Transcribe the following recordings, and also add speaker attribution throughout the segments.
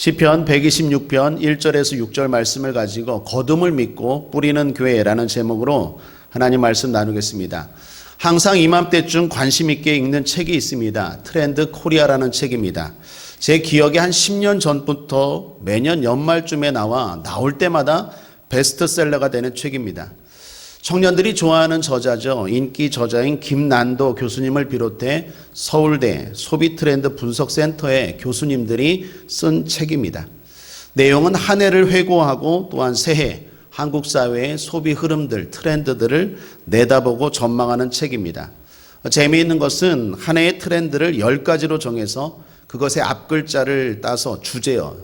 Speaker 1: 시편 126편 1절에서 6절 말씀을 가지고 거듭을 믿고 뿌리는 교회라는 제목으로 하나님 말씀 나누겠습니다. 항상 이맘때쯤 관심 있게 읽는 책이 있습니다. 트렌드 코리아라는 책입니다. 제 기억에 한 10년 전부터 매년 연말쯤에 나올 때마다 베스트셀러가 되는 책입니다. 청년들이 좋아하는 저자죠. 인기 저자인 김난도 교수님을 비롯해 서울대 소비트렌드 분석센터의 교수님들이 쓴 책입니다. 내용은 한 해를 회고하고 또한 새해 한국 사회의 소비 흐름들, 트렌드들을 내다보고 전망하는 책입니다. 재미있는 것은 한 해의 트렌드를 10가지로 정해서 그것의 앞글자를 따서 주제어,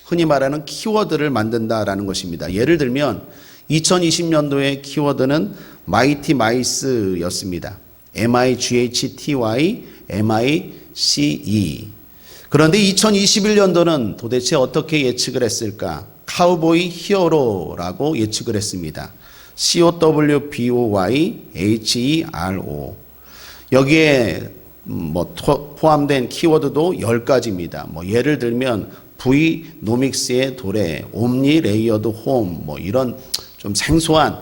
Speaker 1: 흔히 말하는 키워드를 만든다라는 것입니다. 예를 들면 2020년도의 키워드는 마이티 마이스였습니다. MIGHTY, MICE. 그런데 2021년도는 도대체 어떻게 예측을 했을까? 카우보이 히어로라고 예측을 했습니다. COWBOY HERO. 여기에 포함된 키워드도 10가지입니다. 예를 들면 V노믹스의 도래, 옴니 레이어드 홈, 이런 좀 생소한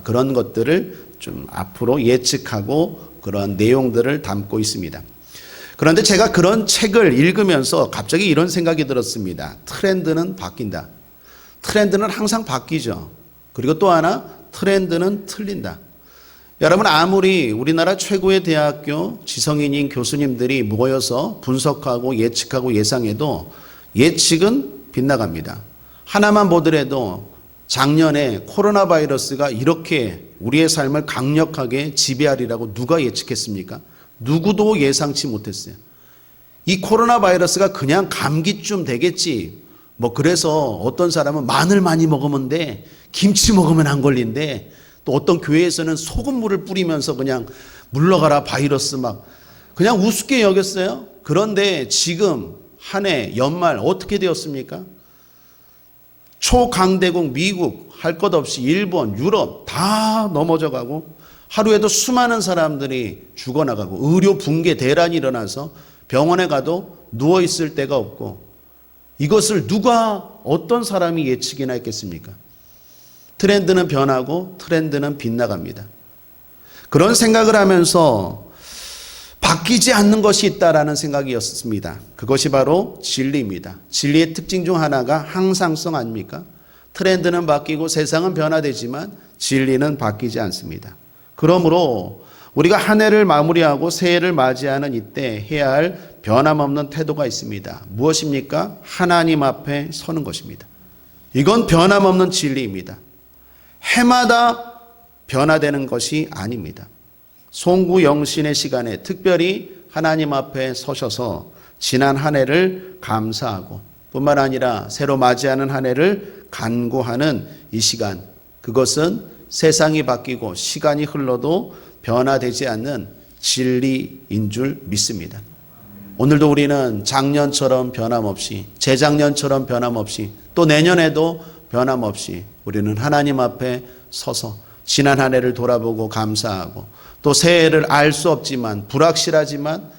Speaker 1: 그런 것들을 좀 앞으로 예측하고 그런 내용들을 담고 있습니다. 그런데 제가 그런 책을 읽으면서 갑자기 이런 생각이 들었습니다. 트렌드는 바뀐다. 트렌드는 항상 바뀌죠. 그리고 또 하나, 트렌드는 틀린다. 여러분, 아무리 우리나라 최고의 대학교 지성인인 교수님들이 모여서 분석하고 예측하고 예상해도 예측은 빗나갑니다. 하나만 보더라도 작년에 코로나 바이러스가 이렇게 우리의 삶을 강력하게 지배하리라고 누가 예측했습니까? 누구도 예상치 못했어요. 이 코로나 바이러스가 그냥 감기쯤 되겠지. 그래서 어떤 사람은 마늘 많이 먹으면 돼. 김치 먹으면 안 걸린대. 또 어떤 교회에서는 소금물을 뿌리면서 그냥 물러가라 바이러스 그냥 우습게 여겼어요. 그런데 지금 한 해 연말 어떻게 되었습니까? 초강대국 미국 할 것 없이 일본, 유럽 다 넘어져 가고 하루에도 수많은 사람들이 죽어나가고 의료 붕괴 대란이 일어나서 병원에 가도 누워있을 데가 없고 이것을 누가 어떤 사람이 예측이나 했겠습니까? 트렌드는 변하고 트렌드는 빗나갑니다. 그런 생각을 하면서 바뀌지 않는 것이 있다라는 생각이었습니다. 그것이 바로 진리입니다. 진리의 특징 중 하나가 항상성 아닙니까? 트렌드는 바뀌고 세상은 변화되지만 진리는 바뀌지 않습니다. 그러므로 우리가 한 해를 마무리하고 새해를 맞이하는 이때 해야 할 변함없는 태도가 있습니다. 무엇입니까? 하나님 앞에 서는 것입니다. 이건 변함없는 진리입니다. 해마다 변화되는 것이 아닙니다. 송구영신의 시간에 특별히 하나님 앞에 서셔서 지난 한 해를 감사하고 뿐만 아니라 새로 맞이하는 한 해를 간구하는 이 시간, 그것은 세상이 바뀌고 시간이 흘러도 변화되지 않는 진리인 줄 믿습니다. 오늘도 우리는 작년처럼 변함없이, 재작년처럼 변함없이, 또 내년에도 변함없이 우리는 하나님 앞에 서서 지난 한 해를 돌아보고 감사하고 또 새해를 알 수 없지만 불확실하지만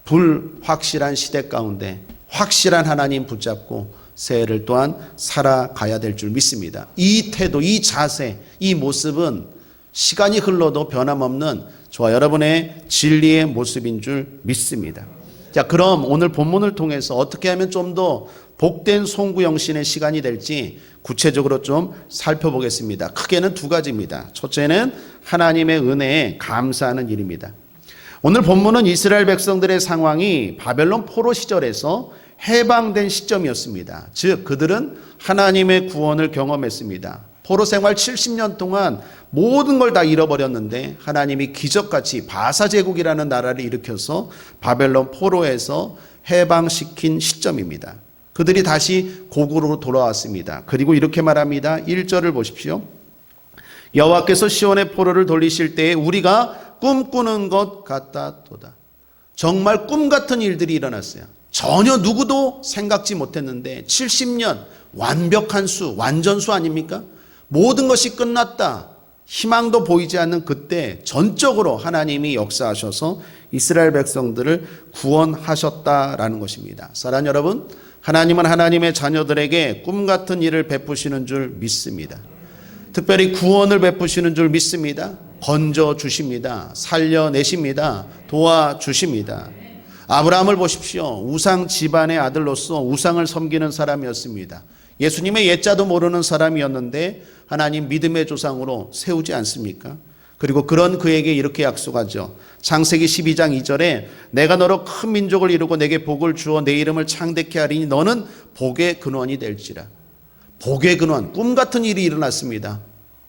Speaker 1: 불확실한 시대 가운데 확실한 하나님 붙잡고 새해를 또한 살아가야 될 줄 믿습니다. 이 태도, 이 자세, 이 모습은 시간이 흘러도 변함없는 저와 여러분의 진리의 모습인 줄 믿습니다. 자, 그럼 오늘 본문을 통해서 어떻게 하면 좀 더 복된 송구영신의 시간이 될지 구체적으로 좀 살펴보겠습니다. 크게는 두 가지입니다. 첫째는 하나님의 은혜에 감사하는 일입니다. 오늘 본문은 이스라엘 백성들의 상황이 바벨론 포로 시절에서 해방된 시점이었습니다. 즉 그들은 하나님의 구원을 경험했습니다. 포로 생활 70년 동안 모든 걸 다 잃어버렸는데 하나님이 기적같이 바사 제국이라는 나라를 일으켜서 바벨론 포로에서 해방시킨 시점입니다. 그들이 다시 고국으로 돌아왔습니다. 그리고 이렇게 말합니다. 1절을 보십시오. 여호와께서 시온의 포로를 돌리실 때에 우리가 꿈꾸는 것 같다도다. 정말 꿈 같은 일들이 일어났어요. 전혀 누구도 생각지 못했는데 70년 완벽한 수, 완전수 아닙니까? 모든 것이 끝났다. 희망도 보이지 않는 그때 전적으로 하나님이 역사하셔서 이스라엘 백성들을 구원하셨다라는 것입니다. 사랑하는 여러분, 하나님은 하나님의 자녀들에게 꿈 같은 일을 베푸시는 줄 믿습니다. 특별히 구원을 베푸시는 줄 믿습니다. 건져 주십니다. 살려내십니다. 도와주십니다. 아브라함을 보십시오. 우상 집안의 아들로서 우상을 섬기는 사람이었습니다. 예수님의 예자도 모르는 사람이었는데 하나님 믿음의 조상으로 세우지 않습니까? 그리고 그런 그에게 이렇게 약속하죠. 창세기 12장 2절에 내가 너로 큰 민족을 이루고 내게 복을 주어 내 이름을 창대케 하리니 너는 복의 근원이 될지라. 복의 근원, 꿈 같은 일이 일어났습니다.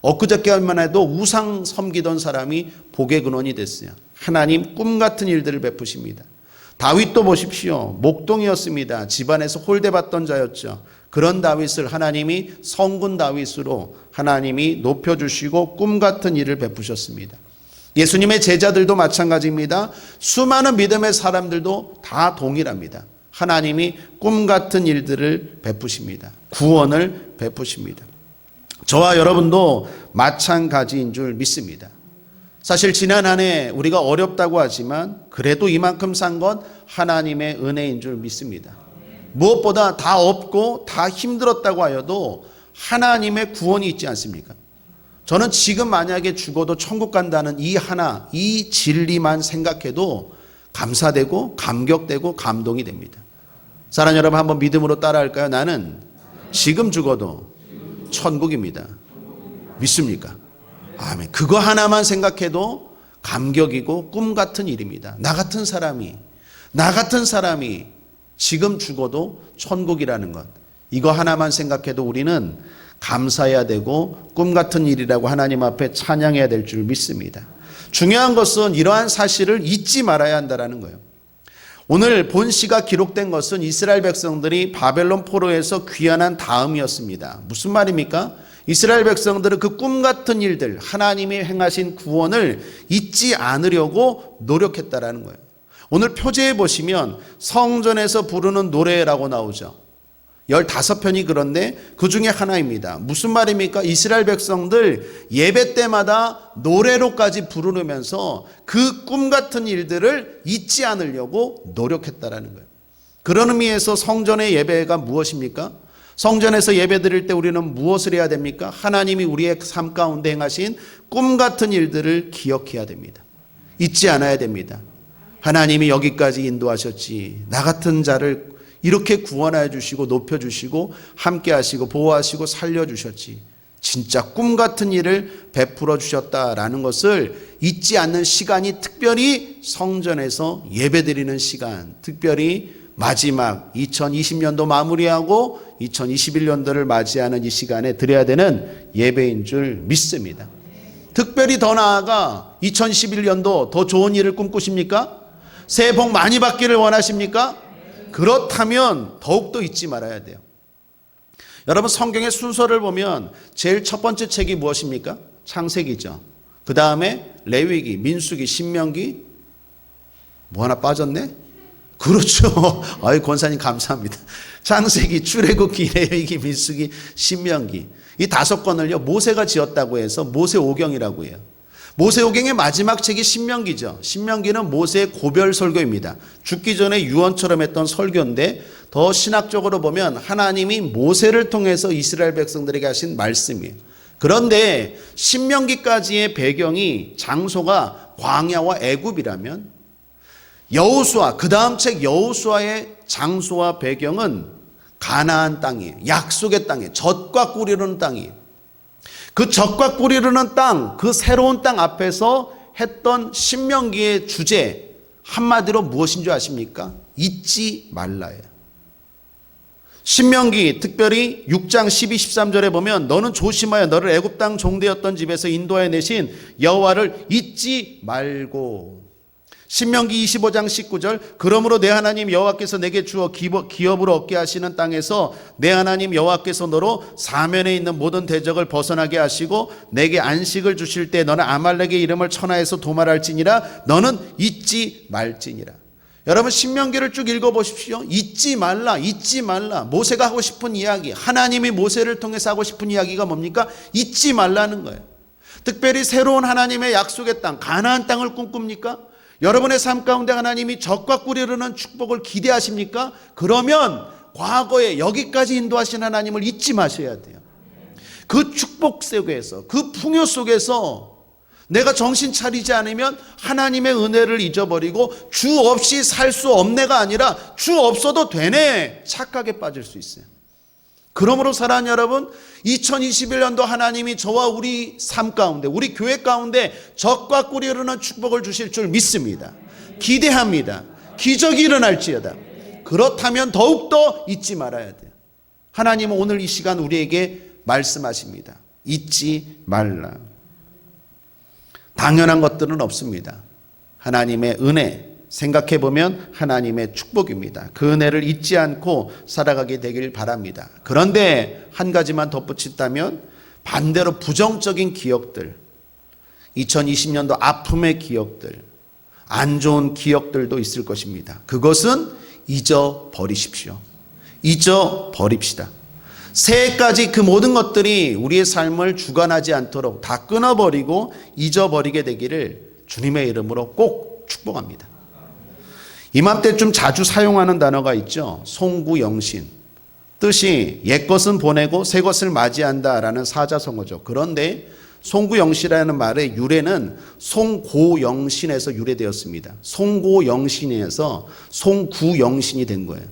Speaker 1: 엊그저께만 해도 우상 섬기던 사람이 복의 근원이 됐어요. 하나님 꿈 같은 일들을 베푸십니다. 다윗도 보십시오. 목동이었습니다. 집안에서 홀대받던 자였죠. 그런 다윗을 하나님이 성군 다윗으로 하나님이 높여주시고 꿈 같은 일을 베푸셨습니다. 예수님의 제자들도 마찬가지입니다. 수많은 믿음의 사람들도 다 동일합니다. 하나님이 꿈 같은 일들을 베푸십니다. 구원을 베푸십니다. 저와 여러분도 마찬가지인 줄 믿습니다. 사실 지난 한 해 우리가 어렵다고 하지만 그래도 이만큼 산 건 하나님의 은혜인 줄 믿습니다. 무엇보다 다 없고 다 힘들었다고 하여도 하나님의 구원이 있지 않습니까? 저는 지금 만약에 죽어도 천국 간다는 이 하나, 이 진리만 생각해도 감사되고 감격되고 감동이 됩니다. 사랑하는 여러분, 한번 믿음으로 따라할까요? 나는 지금 죽어도 천국입니다. 믿습니까? 아멘. 그거 하나만 생각해도 감격이고 꿈 같은 일입니다. 나 같은 사람이 지금 죽어도 천국이라는 것, 이거 하나만 생각해도 우리는 감사해야 되고 꿈 같은 일이라고 하나님 앞에 찬양해야 될 줄 믿습니다. 중요한 것은 이러한 사실을 잊지 말아야 한다는 거예요. 오늘 본시가 기록된 것은 이스라엘 백성들이 바벨론 포로에서 귀환한 다음이었습니다. 무슨 말입니까? 이스라엘 백성들은 그 꿈 같은 일들, 하나님이 행하신 구원을 잊지 않으려고 노력했다라는 거예요. 오늘 표제에 보시면 성전에서 부르는 노래라고 나오죠. 15편이 그런데 그 중에 하나입니다. 무슨 말입니까? 이스라엘 백성들 예배 때마다 노래로까지 부르면서 그 꿈 같은 일들을 잊지 않으려고 노력했다라는 거예요. 그런 의미에서 성전의 예배가 무엇입니까? 성전에서 예배 드릴 때 우리는 무엇을 해야 됩니까? 하나님이 우리의 삶 가운데 행하신 꿈 같은 일들을 기억해야 됩니다. 잊지 않아야 됩니다. 하나님이 여기까지 인도하셨지, 나 같은 자를 이렇게 구원하여 주시고 높여주시고 함께 하시고 보호하시고 살려주셨지, 진짜 꿈 같은 일을 베풀어 주셨다라는 것을 잊지 않는 시간이 특별히 성전에서 예배드리는 시간, 특별히 마지막 2020년도 마무리하고 2021년도를 맞이하는 이 시간에 드려야 되는 예배인 줄 믿습니다. 특별히 더 나아가 2011년도 더 좋은 일을 꿈꾸십니까? 새해 복 많이 받기를 원하십니까? 그렇다면 더욱더 잊지 말아야 돼요. 여러분, 성경의 순서를 보면 제일 첫 번째 책이 무엇입니까? 창세기죠. 그 다음에 레위기, 민수기, 신명기, 뭐 하나 빠졌네? 그렇죠. 아유, 권사님 감사합니다. 창세기, 출애굽기, 레위기, 민수기, 신명기, 이 5권을요 모세가 지었다고 해서 모세오경이라고 해요. 모세오경의 마지막 책이 신명기죠. 신명기는 모세의 고별 설교입니다. 죽기 전에 유언처럼 했던 설교인데 더 신학적으로 보면 하나님이 모세를 통해서 이스라엘 백성들에게 하신 말씀이에요. 그런데 신명기까지의 배경이 장소가 광야와 애굽이라면 여호수아, 그 다음 책 여호수아의 장소와 배경은 가나안 땅이에요. 약속의 땅이에요. 젖과 꿀이 흐르는 땅이에요. 그 젖과 꿀이 흐르는 땅, 그 새로운 땅 앞에서 했던 신명기의 주제, 한마디로 무엇인 줄 아십니까? 잊지 말라예요. 신명기 특별히 6장 12, 13절에 보면 너는 조심하여 너를 애굽 땅 종되었던 집에서 인도하여 내신 여호와를 잊지 말고. 신명기 25장 19절 그러므로 내 하나님 여호와께서 내게 주어 기업으로 얻게 하시는 땅에서 내 하나님 여호와께서 너로 사면에 있는 모든 대적을 벗어나게 하시고 내게 안식을 주실 때 너는 아말렉의 이름을 천하에서 도말할지니라 너는 잊지 말지니라. 여러분, 신명기를 쭉 읽어보십시오. 잊지 말라, 잊지 말라. 모세가 하고 싶은 이야기, 하나님이 모세를 통해서 하고 싶은 이야기가 뭡니까? 잊지 말라는 거예요. 특별히 새로운 하나님의 약속의 땅, 가나안 땅을 꿈꿉니까? 여러분의 삶 가운데 하나님이 젖과 꿀이 흐르는 축복을 기대하십니까? 그러면 과거에 여기까지 인도하신 하나님을 잊지 마셔야 돼요. 그 축복 속에서, 그 풍요 속에서 내가 정신 차리지 않으면 하나님의 은혜를 잊어버리고 주 없이 살 수 없네가 아니라 주 없어도 되네 착각에 빠질 수 있어요. 그러므로 사랑하는 여러분, 2021년도 하나님이 저와 우리 삶 가운데, 우리 교회 가운데 적과 꿀이 흐르는 축복을 주실 줄 믿습니다. 기대합니다. 기적이 일어날지어다. 그렇다면 더욱더 잊지 말아야 돼요. 하나님은 오늘 이 시간 우리에게 말씀하십니다. 잊지 말라. 당연한 것들은 없습니다. 하나님의 은혜, 생각해보면 하나님의 축복입니다. 그 은혜를 잊지 않고 살아가게 되길 바랍니다. 그런데 한 가지만 덧붙인다면 반대로 부정적인 기억들, 2020년도 아픔의 기억들, 안 좋은 기억들도 있을 것입니다. 그것은 잊어버리십시오. 잊어버립시다. 새해까지 그 모든 것들이 우리의 삶을 주관하지 않도록 다 끊어버리고 잊어버리게 되기를 주님의 이름으로 꼭 축복합니다. 이맘때쯤 자주 사용하는 단어가 있죠. 송구영신. 뜻이 옛것은 보내고 새것을 맞이한다라는 사자성어죠. 그런데 송구영신이라는 말의 유래는 송고영신에서 유래되었습니다. 송고영신에서 송구영신이 된 거예요.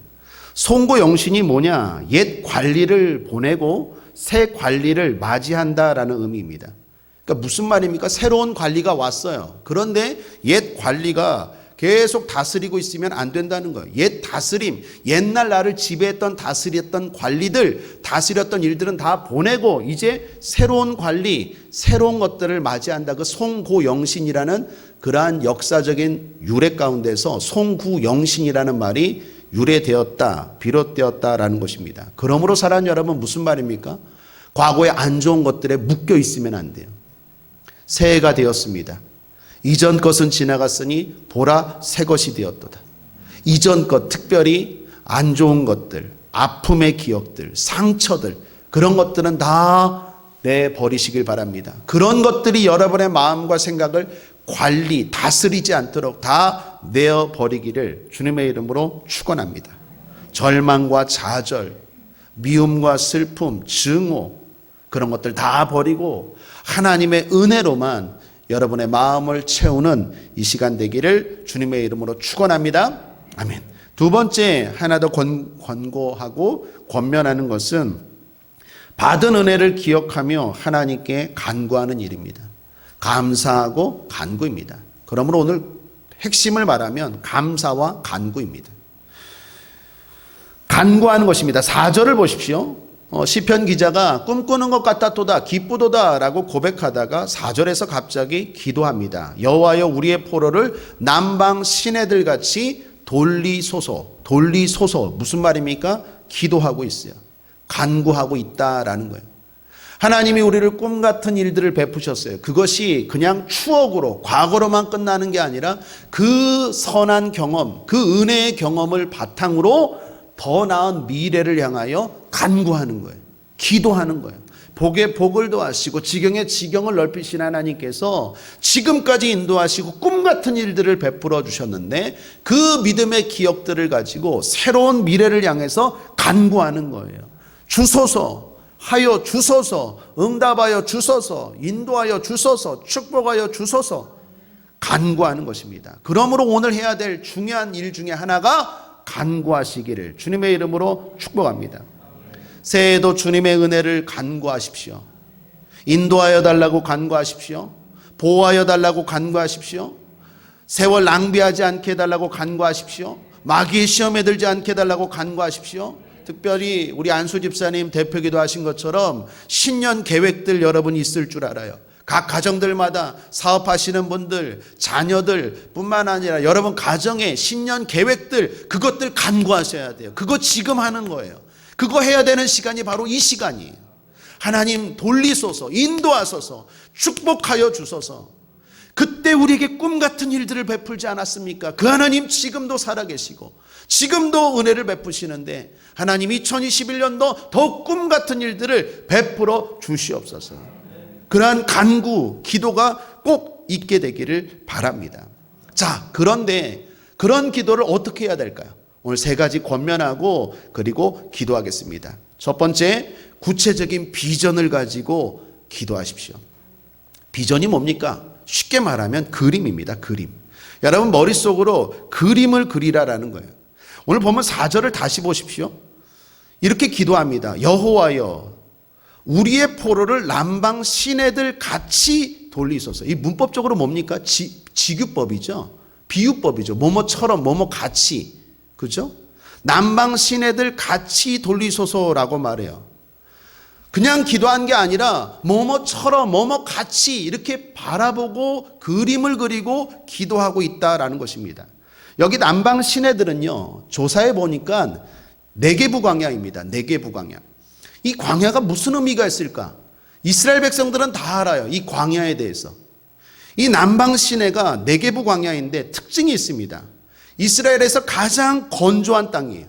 Speaker 1: 송고영신이 뭐냐? 옛 관리를 보내고 새 관리를 맞이한다라는 의미입니다. 그러니까 무슨 말입니까? 새로운 관리가 왔어요. 그런데 옛 관리가 계속 다스리고 있으면 안 된다는 거예요. 옛 다스림, 옛날 나를 지배했던 다스렸던 관리들, 다스렸던 일들은 다 보내고 이제 새로운 관리, 새로운 것들을 맞이한다. 그 송고영신이라는 그러한 역사적인 유래 가운데서 송구영신이라는 말이 유래되었다, 비롯되었다라는 것입니다. 그러므로 사랑하는 여러분, 무슨 말입니까? 과거의 안 좋은 것들에 묶여 있으면 안 돼요. 새해가 되었습니다. 이전 것은 지나갔으니 보라 새 것이 되었도다. 이전 것, 특별히 안 좋은 것들, 아픔의 기억들, 상처들, 그런 것들은 다 내버리시길 바랍니다. 그런 것들이 여러분의 마음과 생각을 관리, 다스리지 않도록 다 내어버리기를 주님의 이름으로 축원합니다. 절망과 좌절, 미움과 슬픔, 증오, 그런 것들 다 버리고 하나님의 은혜로만 여러분의 마음을 채우는 이 시간 되기를 주님의 이름으로 축원합니다. 아멘. 두 번째 하나 더 권고하고 권면하는 것은 받은 은혜를 기억하며 하나님께 간구하는 일입니다. 감사하고 간구입니다. 그러므로 오늘 핵심을 말하면 감사와 간구입니다. 간구하는 것입니다. 4절을 보십시오. 시편 기자가 꿈꾸는 것 같았도다 기쁘도다 라고 고백하다가 4절에서 갑자기 기도합니다. 여호와여 우리의 포로를 남방 시내들 같이 돌리소서. 돌리소서 무슨 말입니까? 기도하고 있어요. 간구하고 있다라는 거예요. 하나님이 우리를 꿈 같은 일들을 베푸셨어요. 그것이 그냥 추억으로 과거로만 끝나는 게 아니라 그 선한 경험, 그 은혜의 경험을 바탕으로 더 나은 미래를 향하여 간구하는 거예요. 기도하는 거예요. 복에 복을 더하시고 지경에 지경을 넓히신 하나님께서 지금까지 인도하시고 꿈 같은 일들을 베풀어 주셨는데 그 믿음의 기억들을 가지고 새로운 미래를 향해서 간구하는 거예요. 주소서, 하여 주소서, 응답하여 주소서, 인도하여 주소서, 축복하여 주소서, 간구하는 것입니다. 그러므로 오늘 해야 될 중요한 일 중에 하나가 간구하시기를 주님의 이름으로 축복합니다. 새해에도 주님의 은혜를 간구하십시오. 인도하여 달라고 간구하십시오. 보호하여 달라고 간구하십시오. 세월 낭비하지 않게 해달라고 간구하십시오. 마귀의 시험에 들지 않게 해달라고 간구하십시오. 특별히 우리 안수 집사님 대표기도 하신 것처럼 신년 계획들 여러분이 있을 줄 알아요. 각 가정들마다 사업하시는 분들, 자녀들 뿐만 아니라 여러분 가정의 신년 계획들, 그것들 간구하셔야 돼요. 그거 지금 하는 거예요. 그거 해야 되는 시간이 바로 이 시간이에요. 하나님 돌리소서, 인도하소서, 축복하여 주소서. 그때 우리에게 꿈 같은 일들을 베풀지 않았습니까? 그 하나님 지금도 살아계시고 지금도 은혜를 베푸시는데 하나님 2021년도 더욱 꿈 같은 일들을 베풀어 주시옵소서. 그러한 간구, 기도가 꼭 있게 되기를 바랍니다. 자, 그런데 그런 기도를 어떻게 해야 될까요? 오늘 세 가지 권면하고 그리고 기도하겠습니다. 첫 번째, 구체적인 비전을 가지고 기도하십시오. 비전이 뭡니까? 쉽게 말하면 그림입니다. 그림. 여러분 머릿속으로 그림을 그리라라는 거예요. 오늘 보면 4절을 다시 보십시오. 이렇게 기도합니다. 여호와여, 우리의 포로를 남방 시내들 같이 돌리소서. 이 문법적으로 뭡니까? 지규법이죠. 비유법이죠. 뭐뭐처럼 뭐뭐 같이. 그죠? 남방 시내들 같이 돌리소서라고 말해요. 그냥 기도한 게 아니라 뭐뭐처럼 뭐뭐 같이 이렇게 바라보고 그림을 그리고 기도하고 있다라는 것입니다. 여기 남방 시내들은요, 조사해 보니까 네게부 광야입니다. 네게부 광야. 이 광야가 무슨 의미가 있을까? 이스라엘 백성들은 다 알아요. 이 광야에 대해서. 이 남방 시내가 네게부 광야인데 특징이 있습니다. 이스라엘에서 가장 건조한 땅이에요.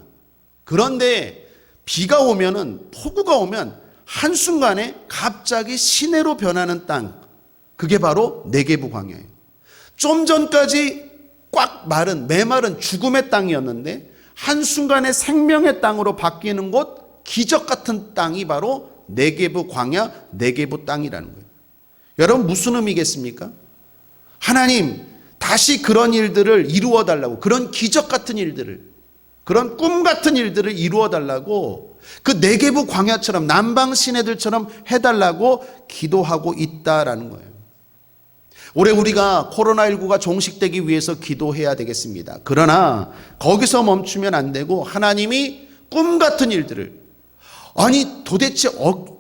Speaker 1: 그런데 비가 오면은, 폭우가 오면 한순간에 갑자기 시내로 변하는 땅, 그게 바로 네게부 광야예요. 좀 전까지 꽉 마른 메마른 죽음의 땅이었는데 한순간에 생명의 땅으로 바뀌는 곳, 기적 같은 땅이 바로 네게부 광야, 네게부 땅이라는 거예요. 여러분 무슨 의미겠습니까? 하나님 다시 그런 일들을 이루어 달라고, 그런 기적 같은 일들을, 그런 꿈 같은 일들을 이루어 달라고 그 네게부 광야처럼 남방 시내들처럼 해달라고 기도하고 있다라는 거예요. 올해 우리가 코로나19가 종식되기 위해서 기도해야 되겠습니다. 그러나 거기서 멈추면 안 되고 하나님이 꿈 같은 일들을, 아니 도대체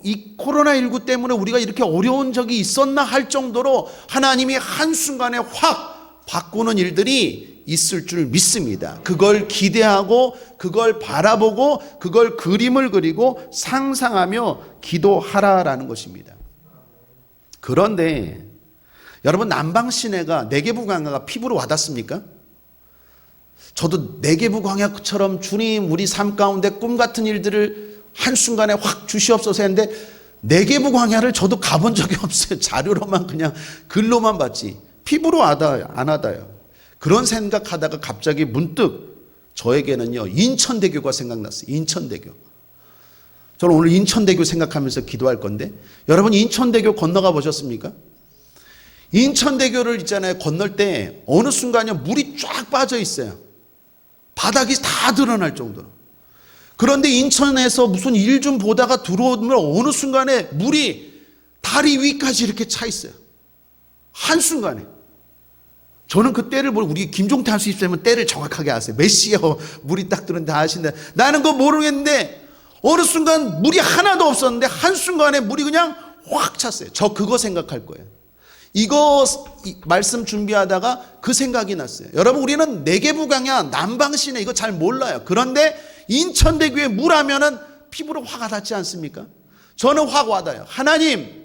Speaker 1: 이 코로나19 때문에 우리가 이렇게 어려운 적이 있었나 할 정도로 하나님이 한순간에 확 바꾸는 일들이 있을 줄 믿습니다. 그걸 기대하고 그걸 바라보고 그걸 그림을 그리고 상상하며 기도하라라는 것입니다. 그런데 여러분 남방 시내가 네게부 광야가 피부로 와닿습니까? 저도 네게부 광야처럼 주님 우리 삶 가운데 꿈 같은 일들을 한순간에 확 주시옵소서 했는데 네게부 광야를 저도 가본 적이 없어요. 자료로만 그냥 글로만 봤지 피부로 와닿아요? 안 와닿아요. 그런 생각하다가 갑자기 문득 저에게는요 인천대교가 생각났어요. 인천대교. 저는 오늘 인천대교 생각하면서 기도할 건데 여러분 인천대교 건너가 보셨습니까? 인천대교를 있잖아요. 건널 때 어느 순간에 물이 쫙 빠져 있어요. 바닥이 다 드러날 정도로. 그런데 인천에서 무슨 일 좀 보다가 들어오면 어느 순간에 물이 다리 위까지 이렇게 차 있어요. 한순간에. 저는 그 때를 우리 김종태 할 수 있으면 때를 정확하게 아세요. 몇 시에 물이 딱 들어오는데 다 아신다. 나는 그거 모르겠는데 어느 순간 물이 하나도 없었는데 한순간에 물이 그냥 확 찼어요. 저 그거 생각할 거예요. 이거 말씀 준비하다가 그 생각이 났어요. 여러분 우리는 네게부 광야 남방 시내 이거 잘 몰라요. 그런데 인천대교에 물 하면은 피부로 화가 닿지 않습니까? 저는 확 와닿아요. 하나님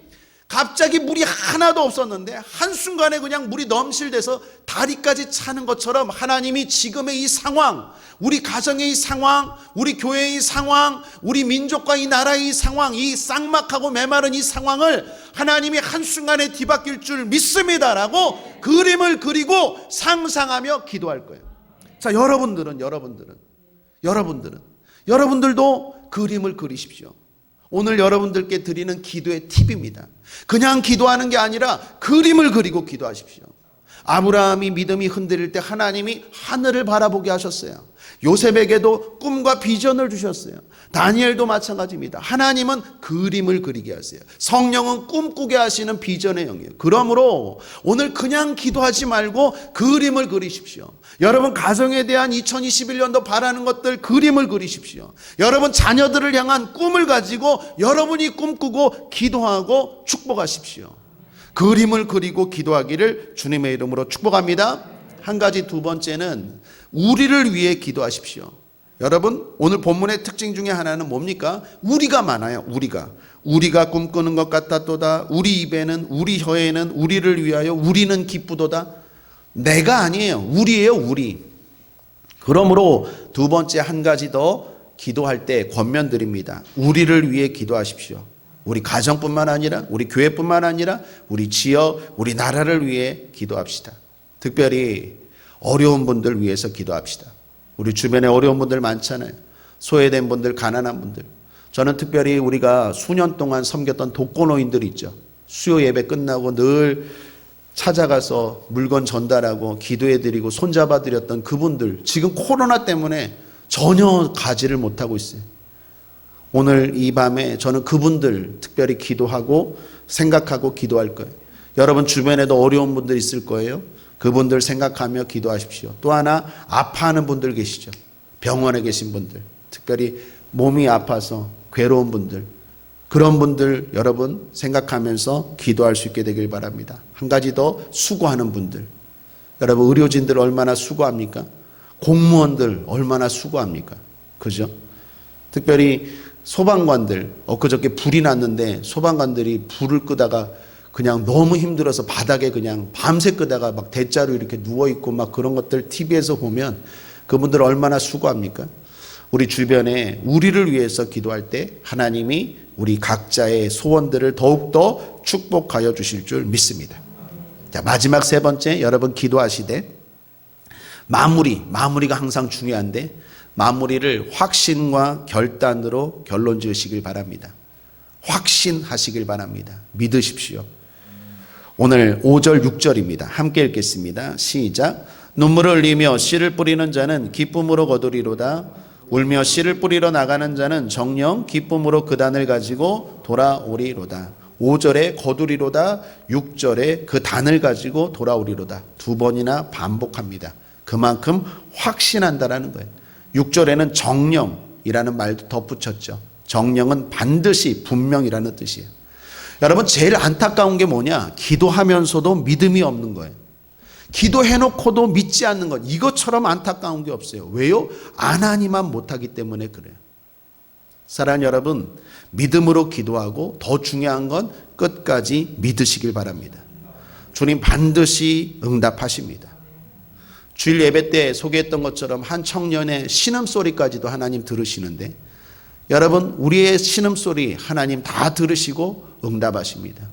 Speaker 1: 갑자기 물이 하나도 없었는데 한순간에 그냥 물이 넘실대서 다리까지 차는 것처럼 하나님이 지금의 이 상황, 우리 가정의 이 상황, 우리 교회의 이 상황, 우리 민족과 이 나라의 이 상황, 이 쌍막하고 메마른 이 상황을 하나님이 한순간에 뒤바뀔 줄 믿습니다라고 그림을 그리고 상상하며 기도할 거예요. 자, 여러분들도 그림을 그리십시오. 오늘 여러분들께 드리는 기도의 팁입니다. 그냥 기도하는 게 아니라 그림을 그리고 기도하십시오. 아브라함이 믿음이 흔들릴 때 하나님이 하늘을 바라보게 하셨어요. 요셉에게도 꿈과 비전을 주셨어요. 다니엘도 마찬가지입니다. 하나님은 그림을 그리게 하세요. 성령은 꿈꾸게 하시는 비전의 영이에요. 그러므로 오늘 그냥 기도하지 말고 그림을 그리십시오. 여러분 가정에 대한 2021년도 바라는 것들 그림을 그리십시오. 여러분 자녀들을 향한 꿈을 가지고 여러분이 꿈꾸고 기도하고 축복하십시오. 그림을 그리고 기도하기를 주님의 이름으로 축복합니다. 한 가지 두 번째는 우리를 위해 기도하십시오. 여러분 오늘 본문의 특징 중에 하나는 뭡니까? 우리가 많아요. 우리가 꿈꾸는 것 같았도다. 우리 입에는 우리 혀에는 우리를 위하여 우리는 기쁘도다. 내가 아니에요. 우리예요. 우리. 그러므로 두 번째 한 가지 더 기도할 때 권면드립니다. 우리를 위해 기도하십시오. 우리 가정뿐만 아니라 우리 교회뿐만 아니라 우리 지역, 우리 나라를 위해 기도합시다. 특별히 어려운 분들 위해서 기도합시다. 우리 주변에 어려운 분들 많잖아요. 소외된 분들, 가난한 분들. 저는 특별히 우리가 수년 동안 섬겼던 독거노인들 있죠. 수요 예배 끝나고 늘 찾아가서 물건 전달하고 기도해드리고 손잡아드렸던 그분들, 지금 코로나 때문에 전혀 가지를 못하고 있어요. 오늘 이 밤에 저는 그분들 특별히 기도하고 생각하고 기도할 거예요. 여러분 주변에도 어려운 분들 있을 거예요. 그분들 생각하며 기도하십시오. 또 하나, 아파하는 분들 계시죠. 병원에 계신 분들, 특별히 몸이 아파서 괴로운 분들, 그런 분들 여러분 생각하면서 기도할 수 있게 되길 바랍니다. 한 가지 더, 수고하는 분들. 여러분 의료진들 얼마나 수고합니까? 공무원들 얼마나 수고합니까? 그죠? 특별히 소방관들, 엊그저께 불이 났는데 소방관들이 불을 끄다가 그냥 너무 힘들어서 바닥에 그냥 밤새 끄다가 막 대자로 이렇게 누워있고 막 그런 것들 TV에서 보면 그분들 얼마나 수고합니까? 우리 주변에 우리를 위해서 기도할 때 하나님이 우리 각자의 소원들을 더욱더 축복하여 주실 줄 믿습니다. 자, 마지막 세 번째, 여러분 기도하시되 마무리가 항상 중요한데 마무리를 확신과 결단으로 결론 지으시길 바랍니다. 확신하시길 바랍니다. 믿으십시오. 오늘 5절 6절입니다. 함께 읽겠습니다. 시작. 눈물을 흘리며 씨를 뿌리는 자는 기쁨으로 거두리로다. 울며 씨를 뿌리러 나가는 자는 정녕 기쁨으로 그 단을 가지고 돌아오리로다. 5절에 거두리로다, 6절에 그 단을 가지고 돌아오리로다. 두 번이나 반복합니다. 그만큼 확신한다라는 거예요. 6절에는 정령이라는 말도 덧붙였죠. 정령은 반드시, 분명이라는 뜻이에요. 여러분 제일 안타까운 게 뭐냐? 기도하면서도 믿음이 없는 거예요. 기도해놓고도 믿지 않는 것, 이것처럼 안타까운 게 없어요. 왜요? 안 하니만 못하기 때문에 그래요. 사랑하는 여러분, 믿음으로 기도하고 더 중요한 건 끝까지 믿으시길 바랍니다. 주님 반드시 응답하십니다. 주일 예배 때 소개했던 것처럼 한 청년의 신음소리까지도 하나님 들으시는데, 여러분 우리의 신음소리 하나님 다 들으시고 응답하십니다.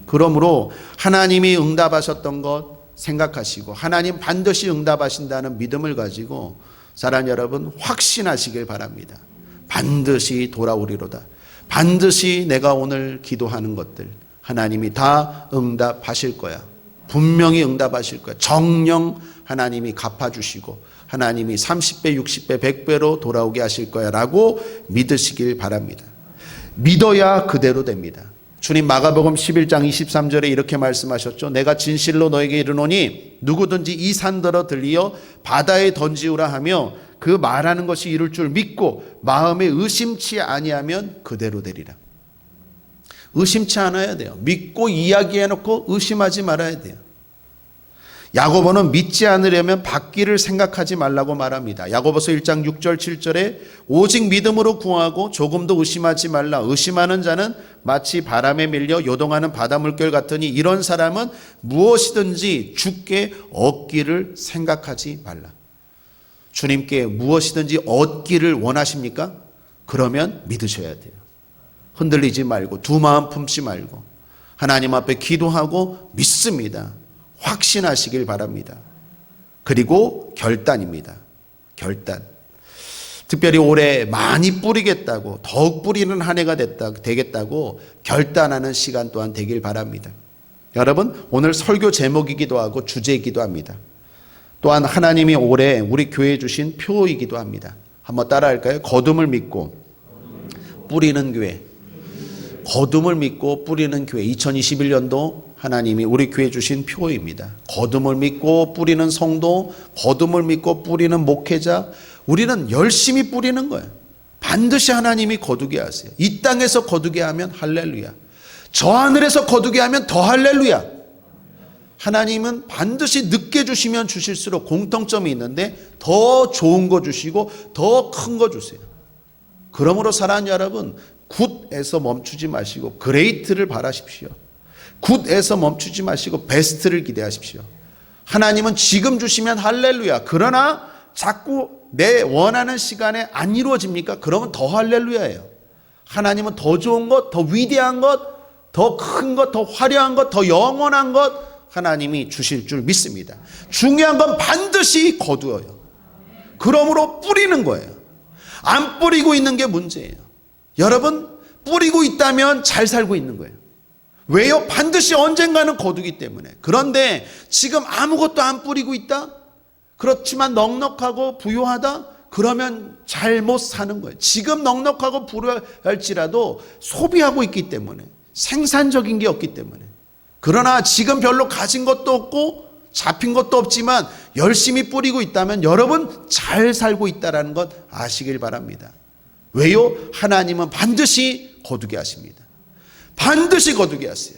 Speaker 1: 그러므로 하나님이 응답하셨던 것 생각하시고 하나님 반드시 응답하신다는 믿음을 가지고 사랑하는 여러분 확신하시길 바랍니다. 반드시 돌아오리로다. 반드시 내가 오늘 기도하는 것들 하나님이 다 응답하실 거야. 분명히 응답하실 거야. 정령 하나님이 갚아주시고 하나님이 30배, 60배, 100배로 돌아오게 하실 거야 라고 믿으시길 바랍니다. 믿어야 그대로 됩니다. 주님 마가복음 11장 23절에 이렇게 말씀하셨죠. 내가 진실로 너에게 이르노니 누구든지 이 산더러 들리어 바다에 던지우라 하며 그 말하는 것이 이룰 줄 믿고 마음에 의심치 아니하면 그대로 되리라. 의심치 않아야 돼요. 믿고 이야기해놓고 의심하지 말아야 돼요. 야고보는 믿지 않으려면 받기를 생각하지 말라고 말합니다. 야고보서 1장 6절 7절에 오직 믿음으로 구하고 조금도 의심하지 말라. 의심하는 자는 마치 바람에 밀려 요동하는 바다 물결 같으니 이런 사람은 무엇이든지 주께 얻기를 생각하지 말라. 주님께 무엇이든지 얻기를 원하십니까? 그러면 믿으셔야 돼요. 흔들리지 말고 두 마음 품지 말고 하나님 앞에 기도하고 믿습니다. 확신하시길 바랍니다. 그리고 결단입니다. 결단. 특별히 올해 많이 뿌리겠다고, 더욱 뿌리는 한 해가 되겠다고 결단하는 시간 또한 되길 바랍니다. 여러분, 오늘 설교 제목이기도 하고 주제이기도 합니다. 또한 하나님이 올해 우리 교회에 주신 표이기도 합니다. 한번 따라할까요? 거둠을 믿고 뿌리는 교회. 거둠을 믿고 뿌리는 교회. 2021년도 하나님이 우리 교회에 주신 표입니다. 거둠을 믿고 뿌리는 성도, 거둠을 믿고 뿌리는 목회자, 우리는 열심히 뿌리는 거예요. 반드시 하나님이 거두게 하세요. 이 땅에서 거두게 하면 할렐루야. 저 하늘에서 거두게 하면 더 할렐루야. 하나님은 반드시 늦게 주시면 주실수록 공통점이 있는데 더 좋은 거 주시고 더 큰 거 주세요. 그러므로 사랑하는 여러분, 굿에서 멈추지 마시고 그레이트를 바라십시오. 굿에서 멈추지 마시고 베스트를 기대하십시오. 하나님은 지금 주시면 할렐루야. 그러나 자꾸 내 원하는 시간에 안 이루어집니까? 그러면 더 할렐루야예요. 하나님은 더 좋은 것, 더 위대한 것, 더 큰 것, 더 화려한 것, 더 영원한 것 하나님이 주실 줄 믿습니다. 중요한 건 반드시 거두어요. 그러므로 뿌리는 거예요. 안 뿌리고 있는 게 문제예요. 여러분, 뿌리고 있다면 잘 살고 있는 거예요. 왜요? 반드시 언젠가는 거두기 때문에. 그런데 지금 아무것도 안 뿌리고 있다? 그렇지만 넉넉하고 부유하다? 그러면 잘못 사는 거예요. 지금 넉넉하고 부유할지라도 소비하고 있기 때문에, 생산적인 게 없기 때문에. 그러나 지금 별로 가진 것도 없고 잡힌 것도 없지만 열심히 뿌리고 있다면 여러분 잘 살고 있다는 것 아시길 바랍니다. 왜요? 하나님은 반드시 거두게 하십니다. 반드시 거두게 하세요.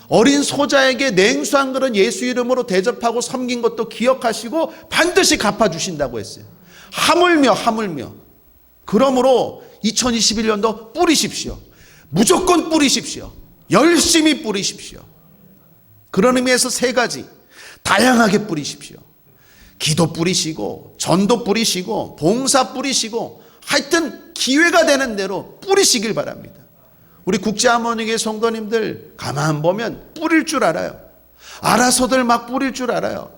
Speaker 1: 어린 소자에게 냉수 한 그릇 예수 이름으로 대접하고 섬긴 것도 기억하시고 반드시 갚아주신다고 했어요. 하물며. 그러므로 2021년도 뿌리십시오. 무조건 뿌리십시오. 열심히 뿌리십시오. 그런 의미에서 세 가지 다양하게 뿌리십시오. 기도 뿌리시고, 전도 뿌리시고, 봉사 뿌리시고, 하여튼 기회가 되는 대로 뿌리시길 바랍니다. 우리 국제하모니교회 성도님들 가만 보면 뿌릴 줄 알아요. 알아서들 막 뿌릴 줄 알아요.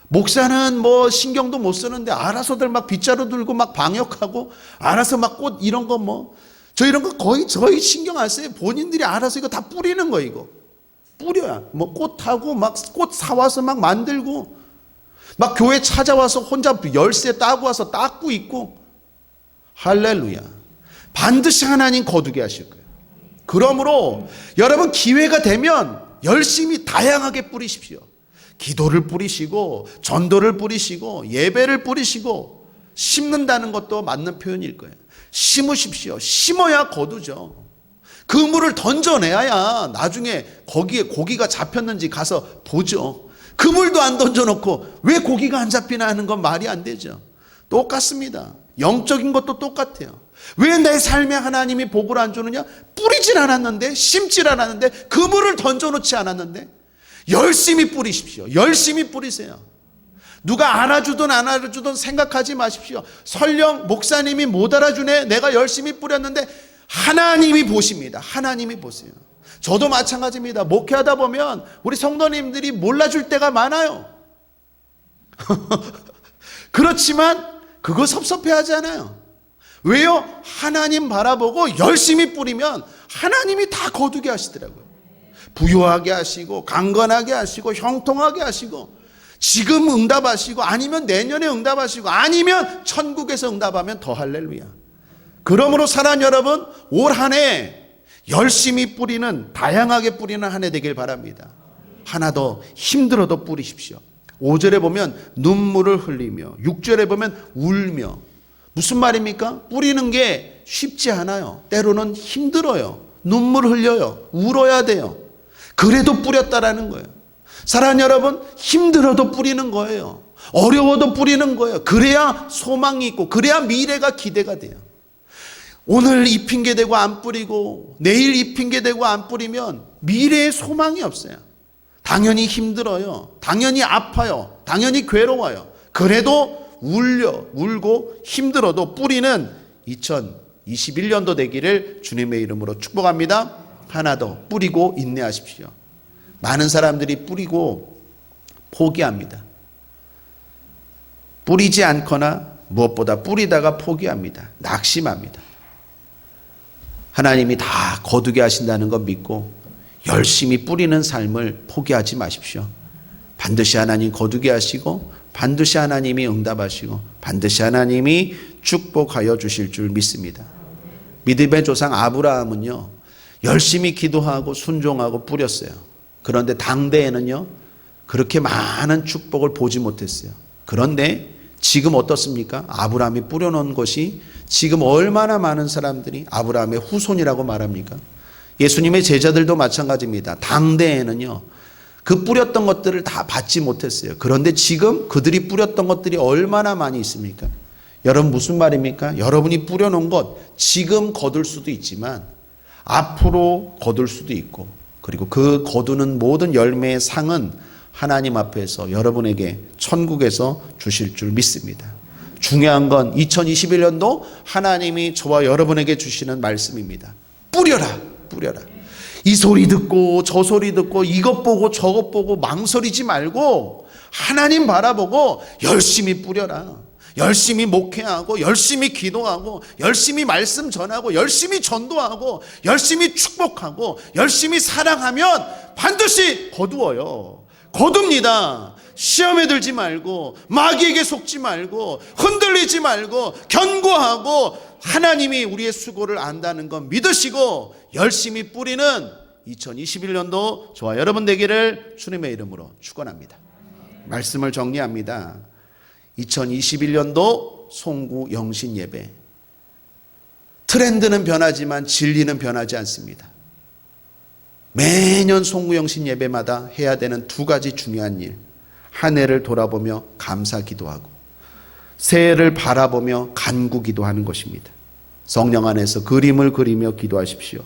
Speaker 1: 목사는 뭐 신경도 못 쓰는데 알아서들 막 빗자루 들고 막 방역하고, 알아서 막 꽃 이런 거 뭐, 저 이런 거 거의 저희 신경 안 써요. 본인들이 알아서 이거 다 뿌리는 거 이거. 뿌려야. 뭐 꽃하고 막 꽃 사와서 막 만들고, 막 교회 찾아와서 혼자 열쇠 따고 와서 닦고 있고. 할렐루야. 반드시 하나님 거두게 하실 거예요. 그러므로 여러분 기회가 되면 열심히 다양하게 뿌리십시오. 기도를 뿌리시고, 전도를 뿌리시고, 예배를 뿌리시고, 심는다는 것도 맞는 표현일 거예요. 심으십시오. 심어야 거두죠. 그 물을 던져내야 나중에 거기에 고기가 잡혔는지 가서 보죠. 그 물도 안 던져놓고 왜 고기가 안 잡히나 하는 건 말이 안 되죠. 똑같습니다. 영적인 것도 똑같아요. 왜 내 삶에 하나님이 복을 안 주느냐? 뿌리질 않았는데, 심질 않았는데, 그 물을 던져놓지 않았는데. 열심히 뿌리십시오. 열심히 뿌리세요. 누가 알아주든 안 알아주든 생각하지 마십시오. 설령 목사님이 못 알아주네, 내가 열심히 뿌렸는데 하나님이 보십니다. 하나님이 보세요. 저도 마찬가지입니다. 목회하다 보면 우리 성도님들이 몰라줄 때가 많아요. 그렇지만 그거 섭섭해하지 않아요. 왜요? 하나님 바라보고 열심히 뿌리면 하나님이 다 거두게 하시더라고요. 부유하게 하시고, 강건하게 하시고, 형통하게 하시고, 지금 응답하시고, 아니면 내년에 응답하시고, 아니면 천국에서 응답하면 더 할렐루야. 그러므로 사랑하는 여러분, 올 한 해 열심히 뿌리는, 다양하게 뿌리는 한 해 되길 바랍니다. 하나 더 힘들어도 뿌리십시오. 5절에 보면 눈물을 흘리며, 6절에 보면 울며. 무슨 말입니까? 뿌리는 게 쉽지 않아요. 때로는 힘들어요. 눈물 흘려요. 울어야 돼요. 그래도 뿌렸다라는 거예요. 사랑하는 여러분, 힘들어도 뿌리는 거예요. 어려워도 뿌리는 거예요. 그래야 소망이 있고, 그래야 미래가 기대가 돼요. 오늘 이 핑계 대고 안 뿌리고 내일 이 핑계 대고 안 뿌리면 미래에 소망이 없어요. 당연히 힘들어요. 당연히 아파요. 당연히 괴로워요. 그래도 울고 힘들어도 뿌리는 2021년도 되기를 주님의 이름으로 축복합니다. 하나 더, 뿌리고 인내하십시오. 많은 사람들이 뿌리고 포기합니다. 뿌리지 않거나 무엇보다 뿌리다가 포기합니다. 낙심합니다. 하나님이 다 거두게 하신다는 것 믿고 열심히 뿌리는 삶을 포기하지 마십시오. 반드시 하나님 거두게 하시고, 반드시 하나님이 응답하시고, 반드시 하나님이 축복하여 주실 줄 믿습니다. 믿음의 조상 아브라함은요, 열심히 기도하고 순종하고 뿌렸어요. 그런데 당대에는요, 그렇게 많은 축복을 보지 못했어요. 그런데 지금 어떻습니까? 아브라함이 뿌려놓은 것이 지금 얼마나 많은 사람들이 아브라함의 후손이라고 말합니까? 예수님의 제자들도 마찬가지입니다. 당대에는요, 그 뿌렸던 것들을 다 받지 못했어요. 그런데 지금 그들이 뿌렸던 것들이 얼마나 많이 있습니까? 여러분, 무슨 말입니까? 여러분이 뿌려놓은 것 지금 거둘 수도 있지만 앞으로 거둘 수도 있고, 그리고 그 거두는 모든 열매의 상은 하나님 앞에서 여러분에게 천국에서 주실 줄 믿습니다. 중요한 건 2021년도 하나님이 저와 여러분에게 주시는 말씀입니다. 뿌려라, 뿌려라. 이 소리 듣고 저 소리 듣고 이것 보고 저것 보고 망설이지 말고 하나님 바라보고 열심히 뿌려라. 열심히 목회하고 열심히 기도하고 열심히 말씀 전하고 열심히 전도하고 열심히 축복하고 열심히 사랑하면 반드시 거두어요. 거둡니다. 시험에 들지 말고 마귀에게 속지 말고 흔들리지 말고 견고하고 하나님이 우리의 수고를 안다는 건 믿으시고 열심히 뿌리는 2021년도 저와 여러분 되기를 주님의 이름으로 축원합니다. 말씀을 정리합니다. 2021년도 송구 영신 예배, 트렌드는 변하지만 진리는 변하지 않습니다. 매년 송구 영신 예배마다 해야 되는 두 가지 중요한 일, 한 해를 돌아보며 감사 기도하고 새해를 바라보며 간구 기도하는 것입니다. 성령 안에서 그림을 그리며 기도하십시오.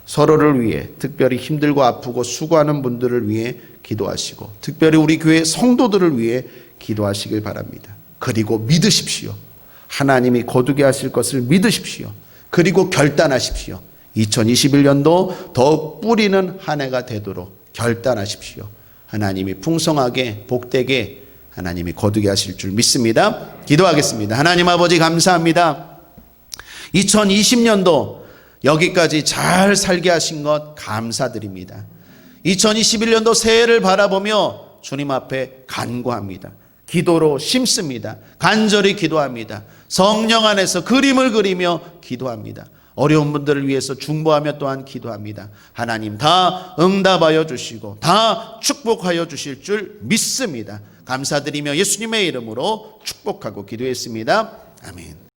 Speaker 1: 서로를 위해, 특별히 힘들고 아프고 수고하는 분들을 위해 기도하시고 특별히 우리 교회 성도들을 위해 기도하시길 바랍니다. 그리고 믿으십시오. 하나님이 거두게 하실 것을 믿으십시오. 그리고 결단하십시오. 2021년도 더욱 뿌리는 한 해가 되도록 결단하십시오. 하나님이 풍성하게 복되게 하나님이 거두게 하실 줄 믿습니다. 기도하겠습니다. 하나님 아버지 감사합니다. 2020년도 여기까지 잘 살게 하신 것 감사드립니다. 2021년도 새해를 바라보며 주님 앞에 간구합니다. 기도로 심습니다. 간절히 기도합니다. 성령 안에서 그림을 그리며 기도합니다. 어려운 분들을 위해서 중보하며 또한 기도합니다. 하나님 다 응답하여 주시고 다 축복하여 주실 줄 믿습니다. 감사드리며 예수님의 이름으로 축복하고 기도했습니다. 아멘.